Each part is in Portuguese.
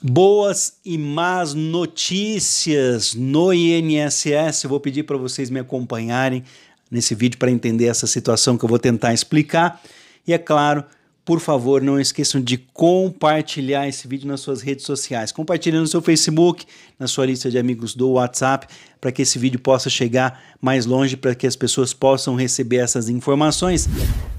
Boas e más notícias no INSS. Eu vou pedir para vocês me acompanharem nesse vídeo para entender essa situação que eu vou tentar explicar. E é claro, por favor, não esqueçam de compartilhar esse vídeo nas suas redes sociais. Compartilhe no seu Facebook, na sua lista de amigos do WhatsApp, para que esse vídeo possa chegar mais longe, para que as pessoas possam receber essas informações.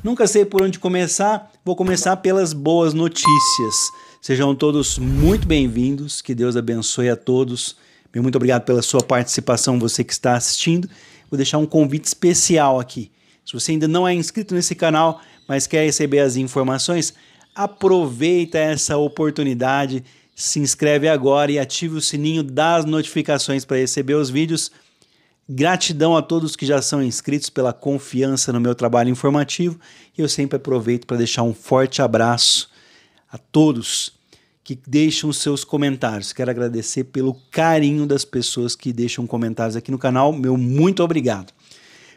Nunca sei por onde começar, vou começar pelas boas notícias. Sejam todos muito bem-vindos, que Deus abençoe a todos. Muito obrigado pela sua participação, você que está assistindo. Vou deixar um convite especial aqui. Se você ainda não é inscrito nesse canal, mas quer receber as informações, aproveita essa oportunidade, se inscreve agora e ative o sininho das notificações para receber os vídeos. Gratidão a todos que já são inscritos pela confiança no meu trabalho informativo. E eu sempre aproveito para deixar um forte abraço a todos que deixam os seus comentários. Quero agradecer pelo carinho das pessoas que deixam comentários aqui no canal. Meu muito obrigado.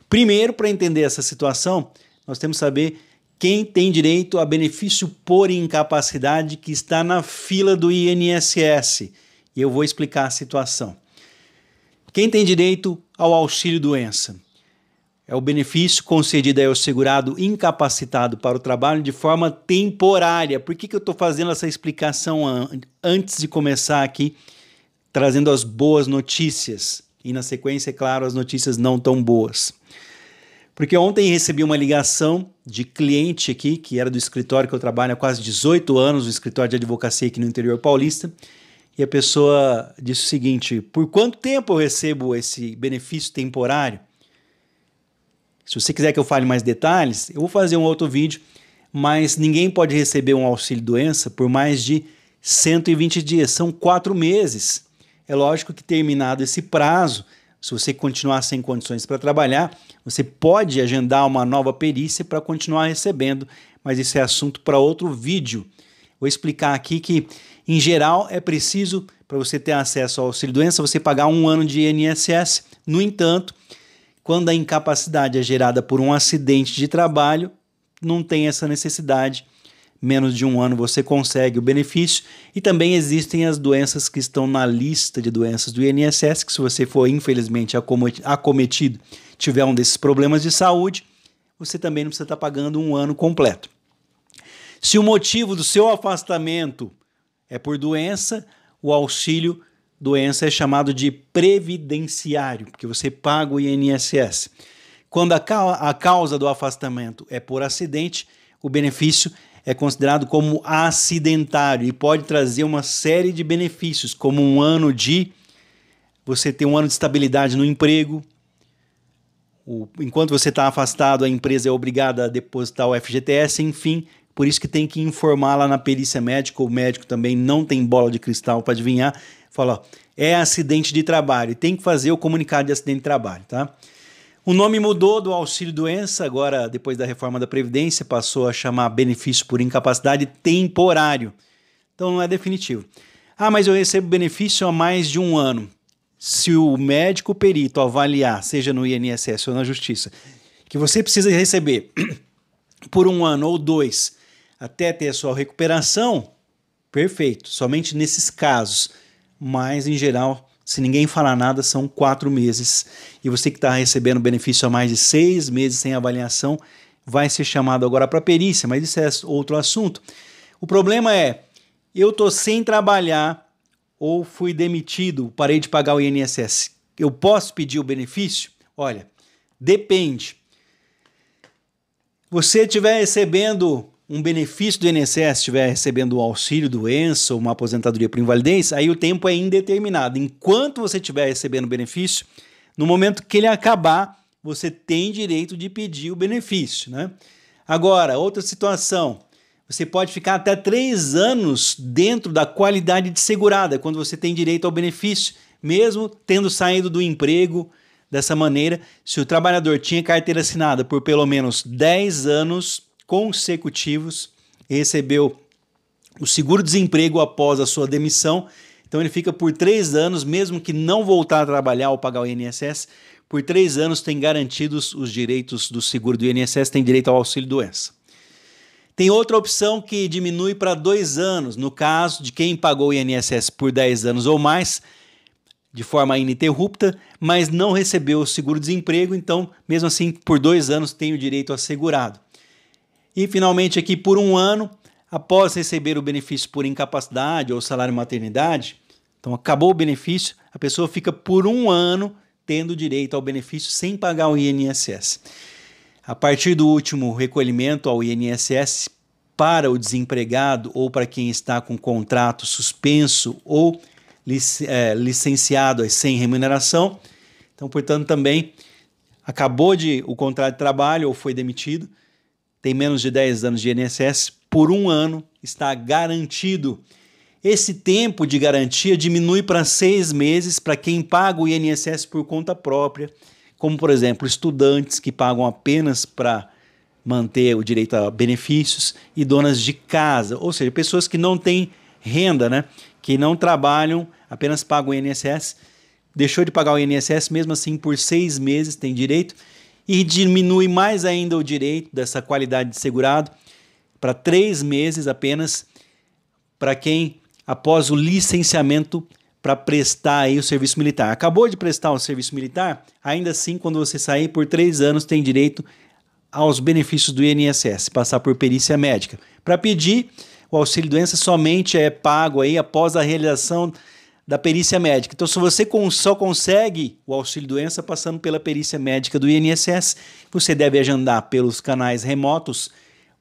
Primeiro, para entender essa situação, nós temos que saber quem tem direito a benefício por incapacidade que está na fila do INSS. E eu vou explicar a situação. Quem tem direito ao auxílio-doença? É o benefício concedido ao segurado incapacitado para o trabalho de forma temporária. Por que eu estou fazendo essa explicação antes de começar aqui, trazendo as boas notícias? E na sequência, é claro, as notícias não tão boas. Porque ontem recebi uma ligação de cliente aqui, que era do escritório que eu trabalho há quase 18 anos, o escritório de advocacia aqui no interior paulista, e a pessoa disse o seguinte: por quanto tempo eu recebo esse benefício temporário? Se você quiser que eu fale mais detalhes, eu vou fazer um outro vídeo, mas ninguém pode receber um auxílio-doença por mais de 120 dias, são 4 meses. É lógico que terminado esse prazo, se você continuar sem condições para trabalhar, você pode agendar uma nova perícia para continuar recebendo, mas isso é assunto para outro vídeo. Vou explicar aqui que, em geral, é preciso, para você ter acesso ao auxílio-doença, você pagar 1 ano de INSS. No entanto, quando a incapacidade é gerada por um acidente de trabalho, não tem essa necessidade. Menos de 1 ano você consegue o benefício. E também existem as doenças que estão na lista de doenças do INSS, que se você for infelizmente acometido, tiver um desses problemas de saúde, você também não precisa estar pagando 1 ano completo. Se o motivo do seu afastamento é por doença, o auxílio doença é chamado de previdenciário, porque você paga o INSS. Quando a causa do afastamento é por acidente, o benefício é considerado como acidentário e pode trazer uma série de benefícios, como você ter 1 ano de estabilidade no emprego. Enquanto você está afastado, a empresa é obrigada a depositar o FGTS, enfim. Por isso que tem que informar lá na perícia médica. O médico também não tem bola de cristal para adivinhar. Fala, ó, é acidente de trabalho. E tem que fazer o comunicado de acidente de trabalho, tá? O nome mudou do auxílio-doença, agora, depois da reforma da Previdência, passou a chamar benefício por incapacidade temporário. Então não é definitivo. Ah, mas eu recebo benefício há mais de 1 ano. Se o médico perito avaliar, seja no INSS ou na Justiça, que você precisa receber por 1 ano ou 2 até ter a sua recuperação, perfeito, somente nesses casos. Mas, em geral, se ninguém falar nada, são 4 meses. E você que está recebendo benefício há mais de 6 meses sem avaliação, vai ser chamado agora para perícia, mas isso é outro assunto. O problema é, eu estou sem trabalhar ou fui demitido, parei de pagar o INSS. Eu posso pedir o benefício? Olha, depende. Você estiver recebendo um benefício do INSS, estiver recebendo um auxílio-doença ou uma aposentadoria por invalidez, aí o tempo é indeterminado. Enquanto você estiver recebendo o benefício, no momento que ele acabar, você tem direito de pedir o benefício, né? Agora, outra situação, você pode ficar até 3 anos dentro da qualidade de segurada, quando você tem direito ao benefício, mesmo tendo saído do emprego. Dessa maneira, se o trabalhador tinha carteira assinada por pelo menos 10 anos consecutivos, recebeu o seguro-desemprego após a sua demissão, então ele fica por 3 anos, mesmo que não voltar a trabalhar ou pagar o INSS, por 3 anos tem garantidos os direitos do seguro do INSS, tem direito ao auxílio-doença. Tem outra opção que diminui para 2 anos, no caso de quem pagou o INSS por 10 anos ou mais, de forma ininterrupta, mas não recebeu o seguro-desemprego, então, mesmo assim, por 2 anos tem o direito assegurado. E, finalmente, aqui por 1 ano, após receber o benefício por incapacidade ou salário maternidade, então acabou o benefício, a pessoa fica por 1 ano tendo direito ao benefício sem pagar o INSS. A partir do último recolhimento ao INSS para o desempregado ou para quem está com contrato suspenso ou licenciado sem remuneração, então, portanto, também acabou o contrato de trabalho ou foi demitido, tem menos de 10 anos de INSS, por 1 ano está garantido. Esse tempo de garantia diminui para 6 meses para quem paga o INSS por conta própria, como, por exemplo, estudantes que pagam apenas para manter o direito a benefícios e donas de casa, ou seja, pessoas que não têm renda, né? Que não trabalham, apenas pagam o INSS, deixou de pagar o INSS, mesmo assim por 6 meses tem direito, e diminui mais ainda o direito dessa qualidade de segurado para 3 meses apenas para quem, após o licenciamento para prestar aí o serviço militar. Acabou de prestar o serviço militar, ainda assim, quando você sair por 3 anos, tem direito aos benefícios do INSS, passar por perícia médica. Para pedir, o auxílio-doença somente é pago aí após a realização da perícia médica. Então, se você só consegue o auxílio-doença passando pela perícia médica do INSS, você deve agendar pelos canais remotos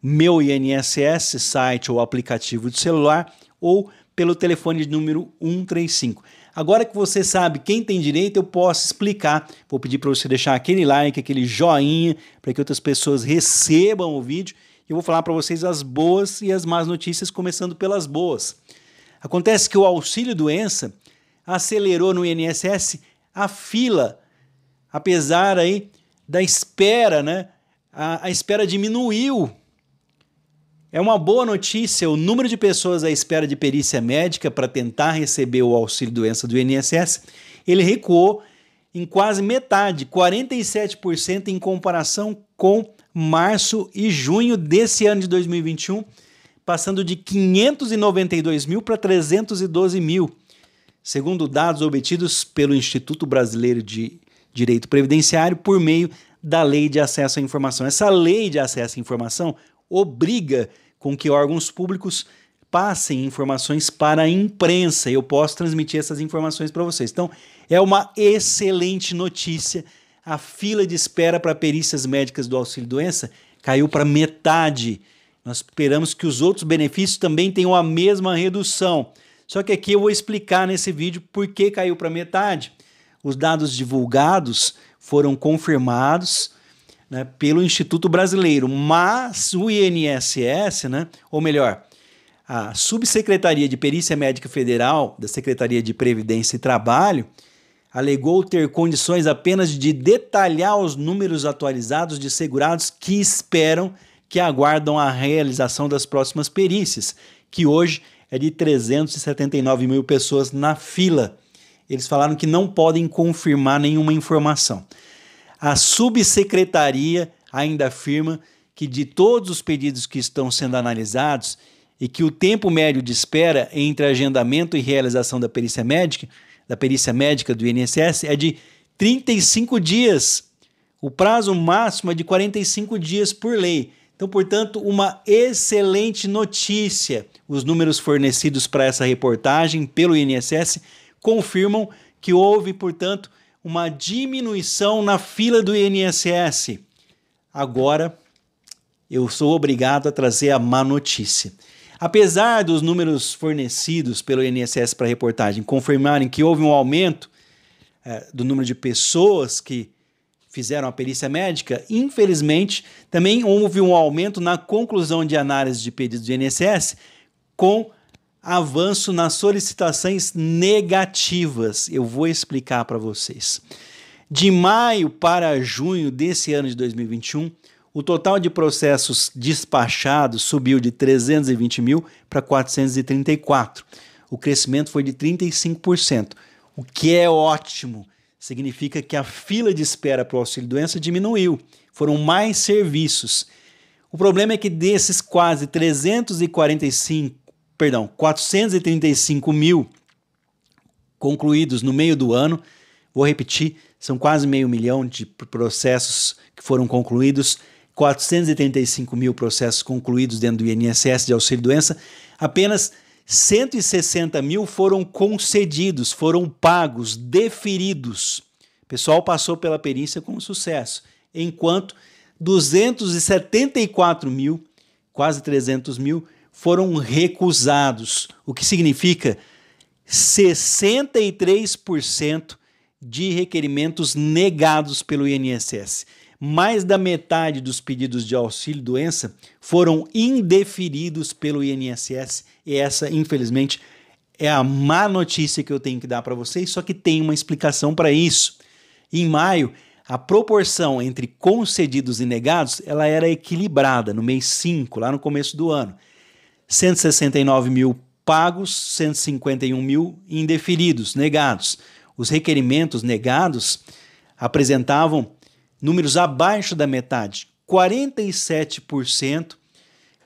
Meu INSS, site ou aplicativo de celular, ou pelo telefone de número 135. Agora que você sabe quem tem direito, eu posso explicar. Vou pedir para você deixar aquele like, aquele joinha, para que outras pessoas recebam o vídeo. Eu vou falar para vocês as boas e as más notícias, começando pelas boas. Acontece que o auxílio-doença acelerou no INSS a fila, apesar aí da espera, né? A espera diminuiu. É uma boa notícia, o número de pessoas à espera de perícia médica para tentar receber o auxílio-doença do INSS, ele recuou em quase metade, 47% em comparação com março e junho desse ano de 2021, passando de 592 mil para 312 mil, segundo dados obtidos pelo Instituto Brasileiro de Direito Previdenciário por meio da Lei de Acesso à Informação. Essa Lei de Acesso à Informação obriga com que órgãos públicos passem informações para a imprensa. Eu posso transmitir essas informações para vocês. Então, é uma excelente notícia. A fila de espera para perícias médicas do auxílio-doença caiu para metade. Nós esperamos que os outros benefícios também tenham a mesma redução. Só que aqui eu vou explicar nesse vídeo por que caiu para metade. Os dados divulgados foram confirmados, né, pelo Instituto Brasileiro, mas o INSS, né, ou melhor, a Subsecretaria de Perícia Médica Federal da Secretaria de Previdência e Trabalho alegou ter condições apenas de detalhar os números atualizados de segurados que esperam, que aguardam a realização das próximas perícias, que hoje é de 379 mil pessoas na fila. Eles falaram que não podem confirmar nenhuma informação. A subsecretaria ainda afirma que de todos os pedidos que estão sendo analisados e que o tempo médio de espera entre agendamento e realização da perícia médica do INSS é de 35 dias. O prazo máximo é de 45 dias por lei. Então, portanto, uma excelente notícia. Os números fornecidos para essa reportagem pelo INSS confirmam que houve, portanto, uma diminuição na fila do INSS. Agora, eu sou obrigado a trazer a má notícia. Apesar dos números fornecidos pelo INSS para a reportagem confirmarem que houve um aumento do número de pessoas que fizeram a perícia médica, infelizmente, também houve um aumento na conclusão de análise de pedidos do INSS com avanço nas solicitações negativas. Eu vou explicar para vocês. De maio para junho desse ano de 2021, o total de processos despachados subiu de 320 mil para 434. O crescimento foi de 35%, o que é ótimo. Significa que a fila de espera para o auxílio-doença diminuiu. Foram mais serviços. O problema é que desses quase 435 mil concluídos no meio do ano, vou repetir, são quase 500 mil de processos que foram concluídos, 435 mil processos concluídos dentro do INSS de auxílio-doença, apenas 160 mil foram concedidos, foram pagos, deferidos. O pessoal passou pela perícia com sucesso, enquanto 274 mil, quase 300 mil, foram recusados, o que significa 63% de requerimentos negados pelo INSS. Mais da metade dos pedidos de auxílio-doença foram indeferidos pelo INSS e essa, infelizmente, é a má notícia que eu tenho que dar para vocês, só que tem uma explicação para isso. Em maio, a proporção entre concedidos e negados ela era equilibrada no mês 5, lá no começo do ano. 169 mil pagos, 151 mil indeferidos, negados. Os requerimentos negados apresentavam números abaixo da metade, 47%,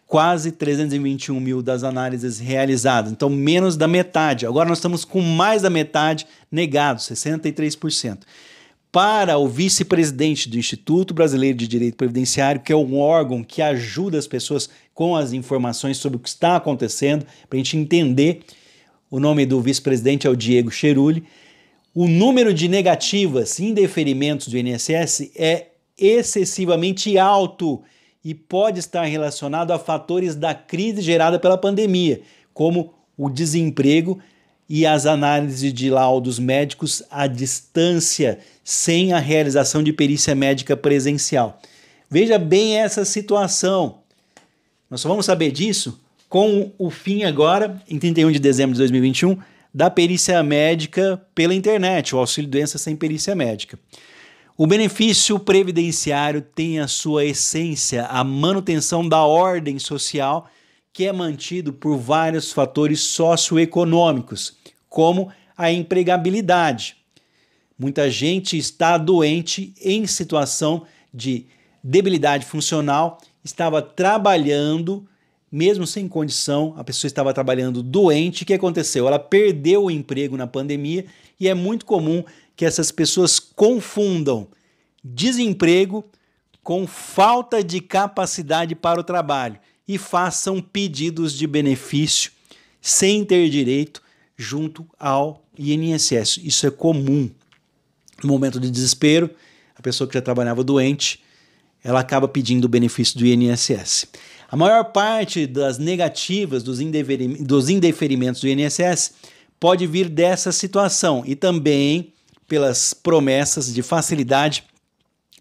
quase 321 mil das análises realizadas, então menos da metade. Agora nós estamos com mais da metade negados, 63%. Para o vice-presidente do Instituto Brasileiro de Direito Previdenciário, que é um órgão que ajuda as pessoas com as informações sobre o que está acontecendo, para a gente entender, o nome do vice-presidente é o Diego Cheruli. O número de negativas, indeferimentos do INSS é excessivamente alto e pode estar relacionado a fatores da crise gerada pela pandemia, como o desemprego e as análises de laudos médicos à distância, sem a realização de perícia médica presencial. Veja bem essa situação. Nós só vamos saber disso com o fim agora, em 31 de dezembro de 2021, da perícia médica pela internet, o auxílio-doença sem perícia médica. O benefício previdenciário tem a sua essência, a manutenção da ordem social, que é mantido por vários fatores socioeconômicos, como a empregabilidade. Muita gente está doente em situação de debilidade funcional, estava trabalhando, mesmo sem condição, a pessoa estava trabalhando doente. O que aconteceu? Ela perdeu o emprego na pandemia e é muito comum que essas pessoas confundam desemprego com falta de capacidade para o trabalho e façam pedidos de benefício sem ter direito junto ao INSS. Isso é comum. No momento de desespero, a pessoa que já trabalhava doente, ela acaba pedindo o benefício do INSS. A maior parte das negativas, dos indeferimentos do INSS, pode vir dessa situação e também pelas promessas de facilidade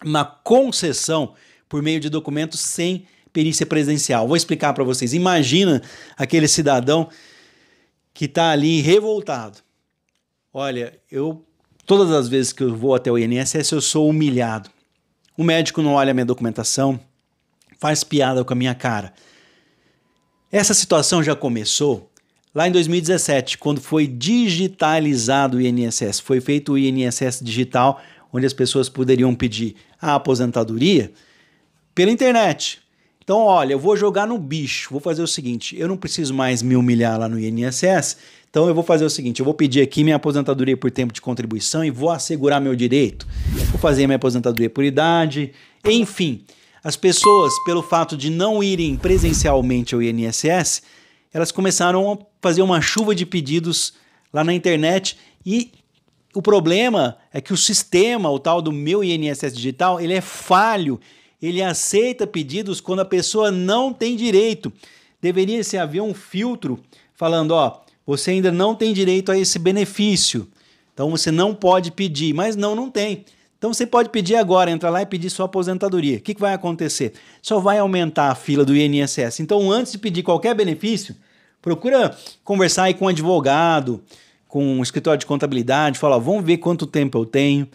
na concessão por meio de documentos sem perícia presencial. Vou explicar para vocês. Imagina aquele cidadão que está ali revoltado. Olha, todas as vezes que eu vou até o INSS, eu sou humilhado. O médico não olha a minha documentação, faz piada com a minha cara. Essa situação já começou lá em 2017, quando foi digitalizado o INSS. Foi feito o INSS digital, onde as pessoas poderiam pedir a aposentadoria pela internet. Então, olha, eu vou jogar no bicho, vou fazer o seguinte, eu não preciso mais me humilhar lá no INSS, então eu vou fazer o seguinte, eu vou pedir aqui minha aposentadoria por tempo de contribuição e vou assegurar meu direito. Vou fazer minha aposentadoria por idade, enfim. As pessoas, pelo fato de não irem presencialmente ao INSS, elas começaram a fazer uma chuva de pedidos lá na internet e o problema é que o sistema, o tal do Meu INSS Digital, ele é falho, ele aceita pedidos quando a pessoa não tem direito. Deveria haver um filtro falando, ó, você ainda não tem direito a esse benefício, então você não pode pedir, mas não tem. Então você pode pedir agora, entrar lá e pedir sua aposentadoria. O que vai acontecer? Só vai aumentar a fila do INSS. Então antes de pedir qualquer benefício, procura conversar aí com um advogado, com um escritório de contabilidade, fala, ó, vamos ver quanto tempo eu tenho,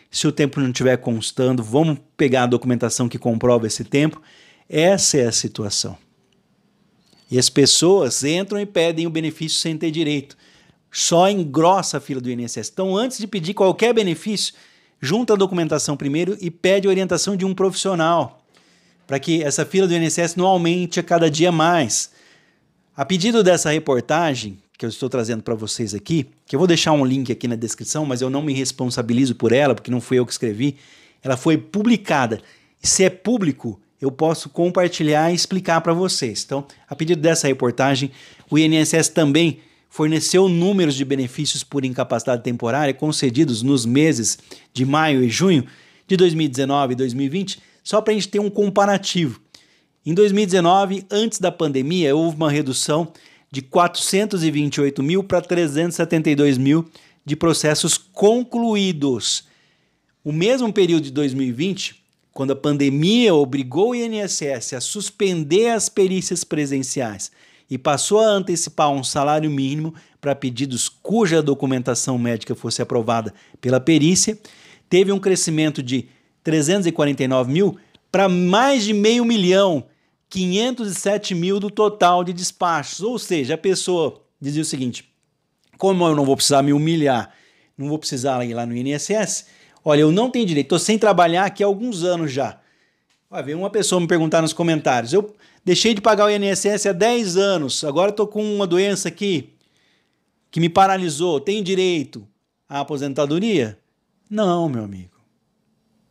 se o tempo não estiver constando, vamos pegar a documentação que comprova esse tempo. Essa é a situação. E as pessoas entram e pedem o benefício sem ter direito. Só engrossa a fila do INSS. Então antes de pedir qualquer benefício, junta a documentação primeiro e pede orientação de um profissional. para que essa fila do INSS não aumente a cada dia mais. A pedido dessa reportagem que eu estou trazendo para vocês aqui, que eu vou deixar um link aqui na descrição, mas eu não me responsabilizo por ela, porque não fui eu que escrevi, ela foi publicada. E se é público, eu posso compartilhar e explicar para vocês. Então, a pedido dessa reportagem, o INSS também forneceu números de benefícios por incapacidade temporária concedidos nos meses de maio e junho de 2019 e 2020, só para a gente ter um comparativo. Em 2019, antes da pandemia, houve uma redução de 428 mil para 372 mil de processos concluídos. O mesmo período de 2020, quando a pandemia obrigou o INSS a suspender as perícias presenciais e passou a antecipar um salário mínimo para pedidos cuja documentação médica fosse aprovada pela perícia, teve um crescimento de 349 mil para mais de 500 mil, 507 mil do total de despachos. Ou seja, a pessoa dizia o seguinte: como eu não vou precisar me humilhar, não vou precisar ir lá no INSS, olha, eu não tenho direito, estou sem trabalhar aqui há alguns anos já. Veio uma pessoa me perguntar nos comentários: eu deixei de pagar o INSS há 10 anos, agora estou com uma doença aqui que me paralisou, tenho direito à aposentadoria? Não, meu amigo.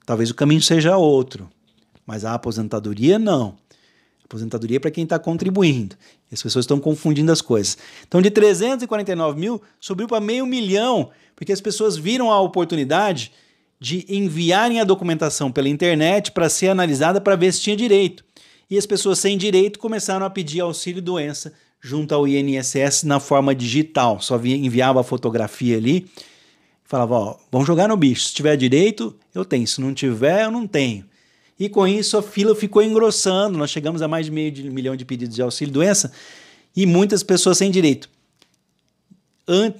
Talvez o caminho seja outro, mas a aposentadoria não. Aposentadoria é para quem está contribuindo. As pessoas estão confundindo as coisas. Então, de 349 mil, subiu para 500 mil, porque as pessoas viram a oportunidade de enviarem a documentação pela internet para ser analisada para ver se tinha direito. E as pessoas sem direito começaram a pedir auxílio-doença junto ao INSS na forma digital. Só enviava a fotografia ali, falava, vamos jogar no bicho. Se tiver direito, eu tenho. Se não tiver, eu não tenho. E com isso a fila ficou engrossando, nós chegamos a mais de 500 mil de pedidos de auxílio-doença e muitas pessoas sem direito.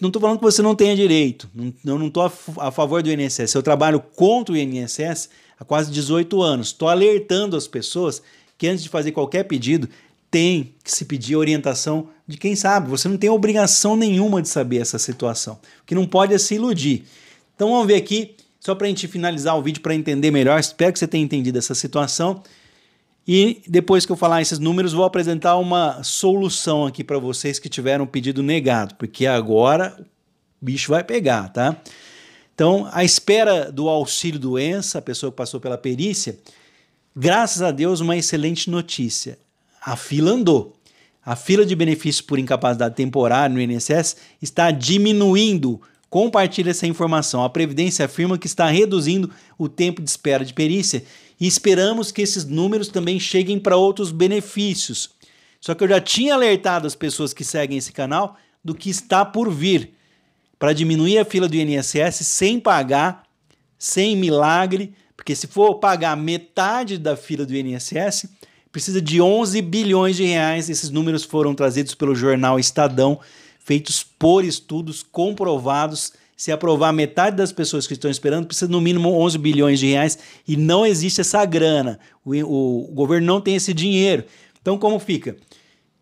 Não estou falando que você não tenha direito, eu não estou a favor do INSS, eu trabalho contra o INSS há quase 18 anos. Estou alertando as pessoas que antes de fazer qualquer pedido, tem que se pedir orientação de quem sabe. Você não tem obrigação nenhuma de saber essa situação, o que não pode é se iludir. Então vamos ver aqui, só para a gente finalizar o vídeo para entender melhor, espero que você tenha entendido essa situação. E depois que eu falar esses números, vou apresentar uma solução aqui para vocês que tiveram o pedido negado, porque agora o bicho vai pegar, tá? Então, à espera do auxílio-doença, a pessoa que passou pela perícia, graças a Deus, uma excelente notícia. A fila andou. A fila de benefícios por incapacidade temporária no INSS está diminuindo. Compartilhe essa informação. A Previdência afirma que está reduzindo o tempo de espera de perícia e esperamos que esses números também cheguem para outros benefícios. Só que eu já tinha alertado as pessoas que seguem esse canal do que está por vir para diminuir a fila do INSS sem pagar, sem milagre, porque se for pagar metade da fila do INSS, precisa de 11 bilhões de reais. Esses números foram trazidos pelo jornal Estadão, feitos por estudos comprovados. Se aprovar metade das pessoas que estão esperando, precisa no mínimo 11 bilhões de reais e não existe essa grana. O governo não tem esse dinheiro. Então como fica?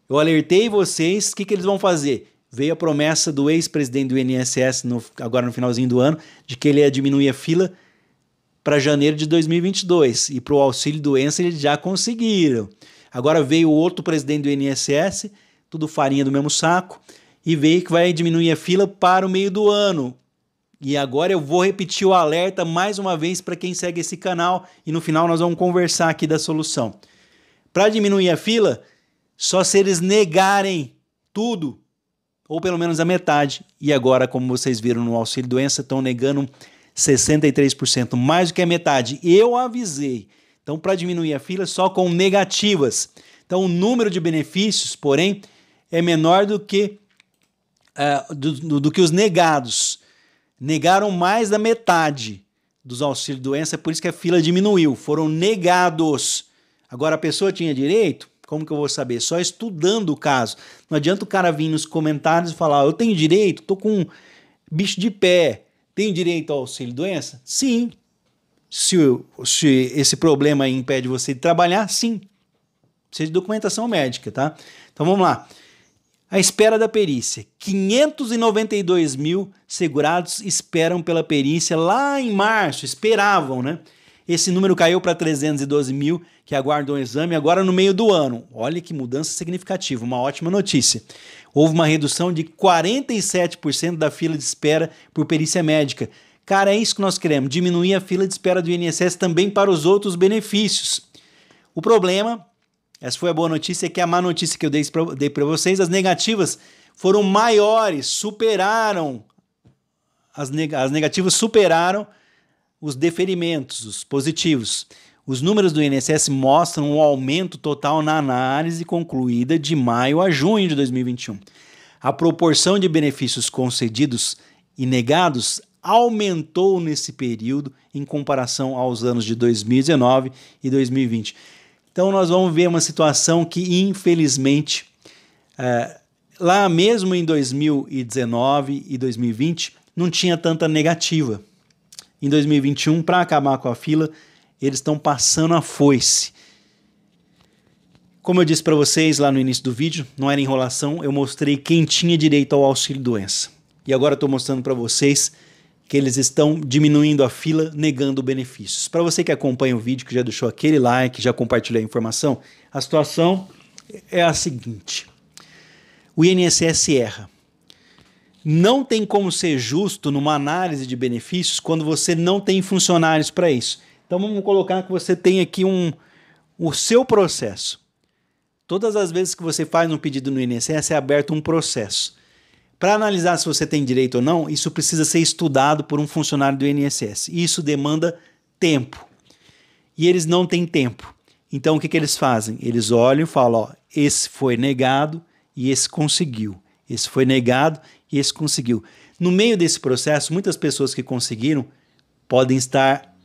Eu alertei vocês, o que eles vão fazer? Veio a promessa do ex-presidente do INSS, agora no finalzinho do ano, de que ele ia diminuir a fila para janeiro de 2022. E para o auxílio-doença eles já conseguiram. Agora veio outro presidente do INSS, tudo farinha do mesmo saco, e veio que vai diminuir a fila para o meio do ano. E agora eu vou repetir o alerta mais uma vez para quem segue esse canal e no final nós vamos conversar aqui da solução. Para diminuir a fila, só se eles negarem tudo, ou pelo menos a metade. E agora, como vocês viram no auxílio-doença, estão negando 63%, mais do que a metade. Eu avisei. Então, para diminuir a fila, só com negativas. Então, o número de benefícios, porém, é menor do que do que os negados. Negaram mais da metade dos auxílio-doença, por isso que a fila diminuiu. Foram negados. Agora, a pessoa tinha direito? Como que eu vou saber? Só estudando o caso. Não adianta o cara vir nos comentários e falar, eu tenho direito, estou com um bicho de pé, tenho direito ao auxílio-doença? Sim. Se esse problema impede você de trabalhar, sim. Precisa de documentação médica, tá? Então vamos lá. A espera da perícia. 592 mil segurados esperam pela perícia lá em março, esperavam, né? esse número caiu para 312 mil que aguardam o exame agora no meio do ano. Olha que mudança significativa, uma ótima notícia. Houve uma redução de 47% da fila de espera por perícia médica. Cara, é isso que nós queremos, diminuir a fila de espera do INSS também para os outros benefícios. O problema, essa foi a boa notícia, é que a má notícia que eu dei para vocês, as negativas foram maiores, superaram, as negativas superaram os deferimentos, os positivos. Os números do INSS mostram um aumento total na análise concluída de maio a junho de 2021. A proporção de benefícios concedidos e negados aumentou nesse período em comparação aos anos de 2019 e 2020. Então nós vamos ver uma situação que, infelizmente, lá mesmo em 2019 e 2020, não tinha tanta negativa. Em 2021, para acabar com a fila, eles estão passando a foice. Como eu disse para vocês lá no início do vídeo, não era enrolação, eu mostrei quem tinha direito ao auxílio-doença. E agora estou mostrando para vocês que eles estão diminuindo a fila, negando benefícios. Para você que acompanha o vídeo, que já deixou aquele like, já compartilhou a informação, a situação é a seguinte. O INSS erra. Não tem como ser justo numa análise de benefícios quando você não tem funcionários para isso. Então vamos colocar que você tem aqui o seu processo. Todas as vezes que você faz um pedido no INSS é aberto um processo. Para analisar se você tem direito ou não, isso precisa ser estudado por um funcionário do INSS. Isso demanda tempo. E eles não têm tempo. Então o que eles fazem? Eles olham e falam, ó, esse foi negado e esse conseguiu. Esse foi negado e esse conseguiu. No meio desse processo, muitas pessoas que conseguiram podem estar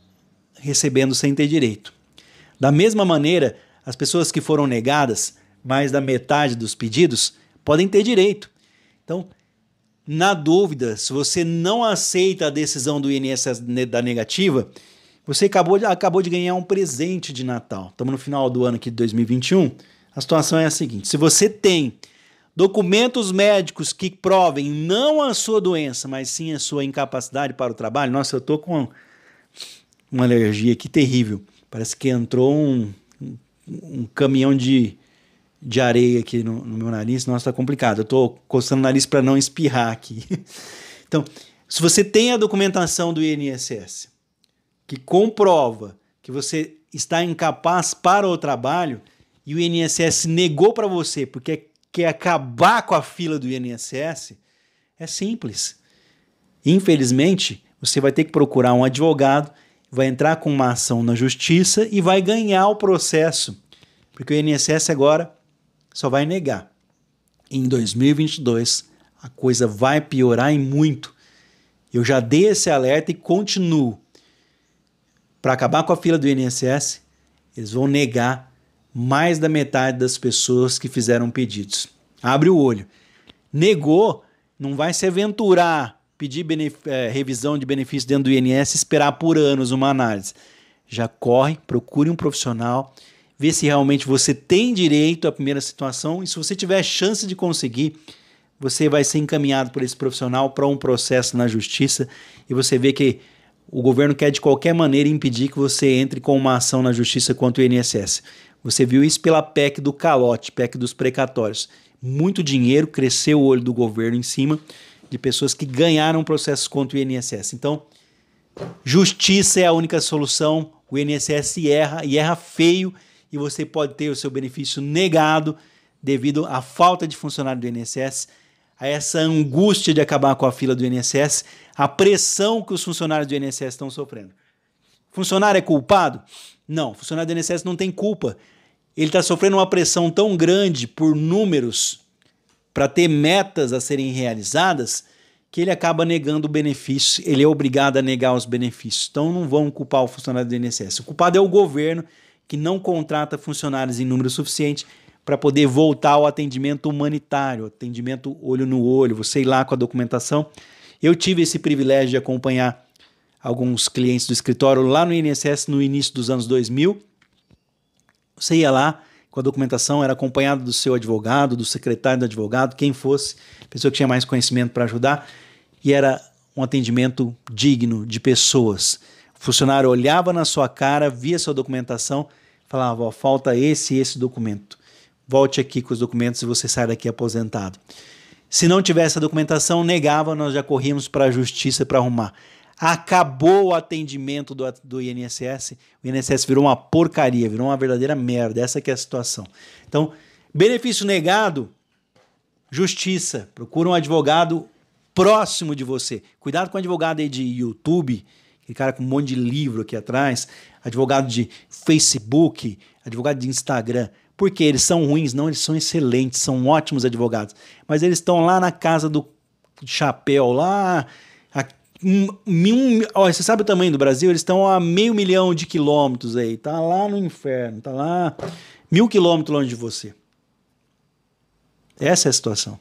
recebendo sem ter direito. Da mesma maneira, as pessoas que foram negadas, mais da metade dos pedidos, podem ter direito. Então, na dúvida, se você não aceita a decisão do INSS da negativa, você acabou de ganhar um presente de Natal. Estamos no final do ano aqui de 2021. A situação é a seguinte, se você tem documentos médicos que provem não a sua doença, mas sim a sua incapacidade para o trabalho. Nossa, eu estou com uma alergia aqui terrível. Parece que entrou um caminhão de areia aqui no meu nariz. Nossa, está complicado. Eu estou coçando o nariz para não espirrar aqui. Então, se você tem a documentação do INSS que comprova que você está incapaz para o trabalho e o INSS negou para você porque quer acabar com a fila do INSS, é simples. Infelizmente, você vai ter que procurar um advogado, vai entrar com uma ação na justiça e vai ganhar o processo, porque o INSS agora só vai negar. Em 2022, a coisa vai piorar e muito. Eu já dei esse alerta e continuo. Para acabar com a fila do INSS, eles vão negar mais da metade das pessoas que fizeram pedidos. Abre o olho. Negou, não vai se aventurar, pedir revisão de benefício dentro do INSS, esperar por anos uma análise. Já corre, procure um profissional, vê se realmente você tem direito à primeira situação e se você tiver chance de conseguir, você vai ser encaminhado por esse profissional para um processo na justiça e você vê que o governo quer de qualquer maneira impedir que você entre com uma ação na justiça contra o INSS. Você viu isso pela PEC do calote, PEC dos precatórios. Muito dinheiro, cresceu o olho do governo em cima de pessoas que ganharam processos contra o INSS. Então, justiça é a única solução. O INSS erra e erra feio e você pode ter o seu benefício negado devido à falta de funcionário do INSS, a essa angústia de acabar com a fila do INSS, a pressão que os funcionários do INSS estão sofrendo. Funcionário é culpado? Não, funcionário do INSS não tem culpa. Ele está sofrendo uma pressão tão grande por números para ter metas a serem realizadas que ele acaba negando o benefício, ele é obrigado a negar os benefícios. Então não vão culpar o funcionário do INSS. O culpado é o governo que não contrata funcionários em número suficiente para poder voltar ao atendimento humanitário, atendimento olho no olho, você ir lá com a documentação. Eu tive esse privilégio de acompanhar alguns clientes do escritório lá no INSS no início dos anos 2000. Você ia lá com a documentação, era acompanhado do seu advogado, do secretário do advogado, quem fosse, pessoa que tinha mais conhecimento para ajudar, e era um atendimento digno de pessoas. O funcionário olhava na sua cara, via sua documentação, falava, ó, falta esse e esse documento. Volte aqui com os documentos e você sai daqui aposentado. Se não tivesse a documentação, negava, nós já corríamos para a justiça para arrumar. Acabou o atendimento do INSS, o INSS virou uma porcaria, virou uma verdadeira merda, essa que é a situação. Então, benefício negado, justiça, procura um advogado próximo de você. Cuidado com o advogado aí de YouTube, aquele cara com um monte de livro aqui atrás, advogado de Facebook, advogado de Instagram. Porque eles são ruins? Não, eles são excelentes, são ótimos advogados. Mas eles estão lá na casa do chapéu, lá... você sabe o tamanho do Brasil? Eles estão a 500 mil de quilômetros aí. Tá lá no inferno, tá lá 1000 quilômetros longe de você. Essa é a situação.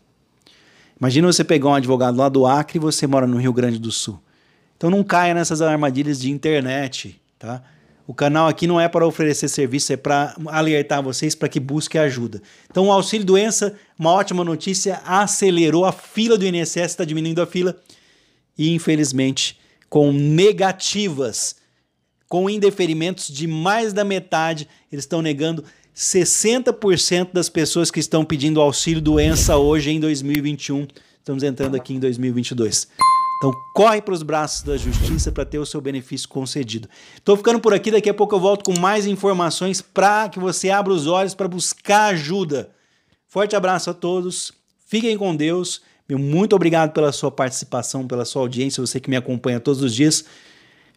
Imagina você pegar um advogado lá do Acre e você mora no Rio Grande do Sul. Então não caia nessas armadilhas de internet, tá? O canal aqui não é para oferecer serviço, é para alertar vocês para que busquem ajuda. Então o auxílio doença, uma ótima notícia, acelerou a fila do INSS, está diminuindo a fila e infelizmente com negativas, com indeferimentos de mais da metade, eles estão negando 60% das pessoas que estão pedindo auxílio doença hoje em 2021. Estamos entrando aqui em 2022. Então corre para os braços da justiça para ter o seu benefício concedido. Estou ficando por aqui, daqui a pouco eu volto com mais informações para que você abra os olhos para buscar ajuda. Forte abraço a todos, fiquem com Deus, muito obrigado pela sua participação, pela sua audiência, você que me acompanha todos os dias.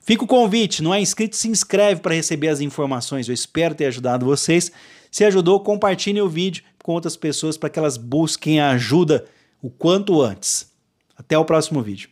Fica o convite, não é inscrito, se inscreve para receber as informações, eu espero ter ajudado vocês. Se ajudou, compartilhe o vídeo com outras pessoas para que elas busquem ajuda o quanto antes. Até o próximo vídeo.